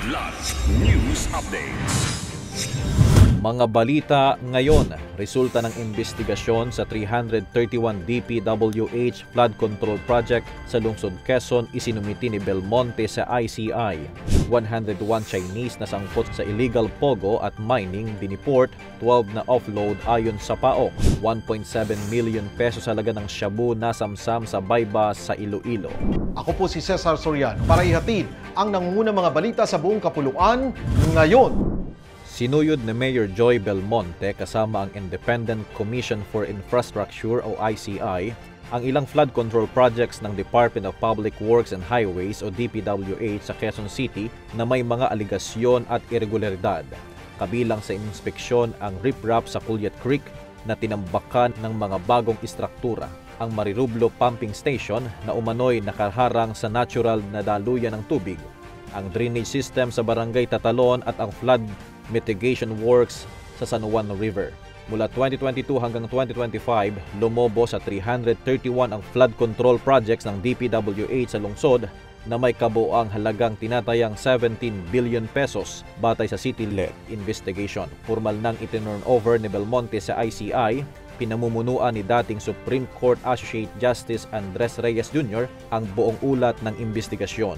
Kidlat News Updates. Mga balita ngayon, resulta ng investigasyon sa 331 DPWH flood control project sa lungsod Quezon isinumiti ni Belmonte sa ICI. 101 Chinese na sangkot sa illegal pogo at mining diniport, 12 na offload ayon sa PAOK. 1.7 million pesos halaga ng shabu na samsam sa bypass sa Iloilo. Ako po si Cesar Soriano para ihatid ang nangungunang mga balita sa buong kapuluan ngayon. Sinuyod ni Mayor Joy Belmonte kasama ang Independent Commission for Infrastructure o ICI ang ilang flood control projects ng Department of Public Works and Highways o DPWH sa Quezon City na may mga aligasyon at irregularidad. Kabilang sa inspeksyon ang riprap sa Culiat Creek na tinambakan ng mga bagong istruktura, ang Marirublo Pumping Station na umano'y nakaharang sa natural na daluyan ng tubig, ang drainage system sa Barangay Tatalon at ang flood mitigation works sa San Juan River. Mula 2022 hanggang 2025, lumobo sa 331 ang flood control projects ng DPWH sa lungsod na may kabuoang halagang tinatayang 17 billion pesos batay sa city-led investigation. Formal nang itinurn over ni Belmonte sa ICI, pinamumunuan ni dating Supreme Court Associate Justice Andres Reyes Jr. ang buong ulat ng investigasyon.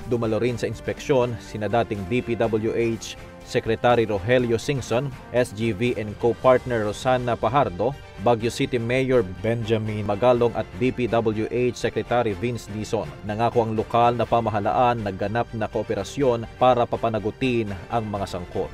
Dumalo rin sa inspeksyon sina dating DPWH Secretary Rogelio Singson, SGV and co-partner Rosana Pajardo, Baguio City Mayor Benjamin Magalong at DPWH Secretary Vince Dizon. Nangako ang lokal na pamahalaan na ganap na kooperasyon para papanagutin ang mga sangkot.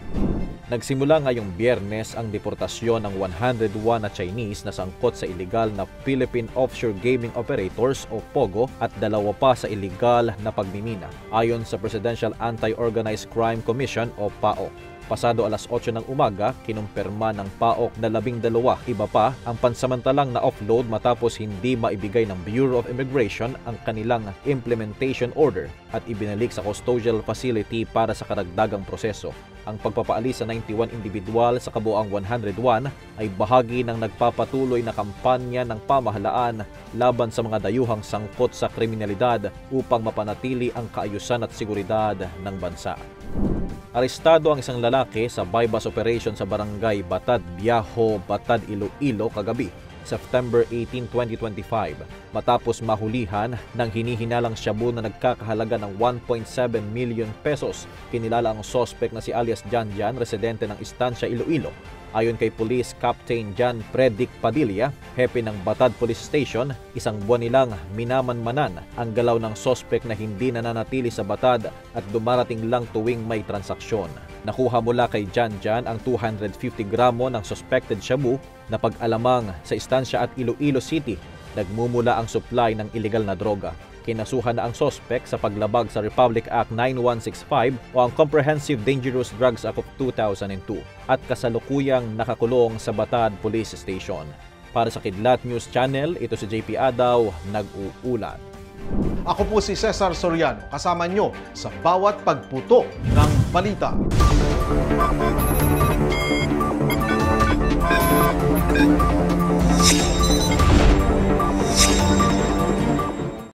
Nagsimula ngayong Biyernes ang deportasyon ng 101 na Chinese na sangkot sa iligal na Philippine Offshore Gaming Operators o POGO at 2 pa sa iligal na pagmimina, ayon sa Presidential Anti-Organized Crime Commission o PAOK. Pasado alas 8 ng umaga, kinumpirma ng PAOK na 12 iba pa ang pansamantalang na offload matapos hindi maibigay ng Bureau of Immigration ang kanilang implementation order at ibinalik sa custodial facility para sa karagdagang proseso. Ang pagpapaalis sa 91 individual sa kabuoang 101 ay bahagi ng nagpapatuloy na kampanya ng pamahalaan laban sa mga dayuhang sangkot sa kriminalidad upang mapanatili ang kaayusan at seguridad ng bansa. Arestado ang isang lalaki sa bypass operation sa Barangay Batad, Biaho, Batad, Iloilo kagabi, September 18, 2025, matapos mahulihan ng hinihinalang shabu na nagkakahalaga ng 1.7 million pesos. Kinilala ang suspect na si alias Jan Jan, residente ng Estancia, Iloilo. Ayon kay Police Captain Jan Predic Padilla, hepe ng Batad Police Station, isang buwan nilang minamanmanan ang galaw ng sospek na hindi nananatili sa Batad at dumarating lang tuwing may transaksyon. Nakuha mula kay Jan Jan ang 250 gramo ng suspected shabu na pag-alamang sa Estancia at Iloilo City. Nagmumula ang supply ng illegal na droga. Kinasuhan na ang sospek sa paglabag sa Republic Act 9165 o ang Comprehensive Dangerous Drugs Act of 2002 at kasalukuyang nakakulong sa Batad Police Station. Para sa Kidlat News Channel, ito si JP Adaw, nag-uulat. Ako po si Cesar Soriano, kasama nyo sa bawat pagputo ng balita.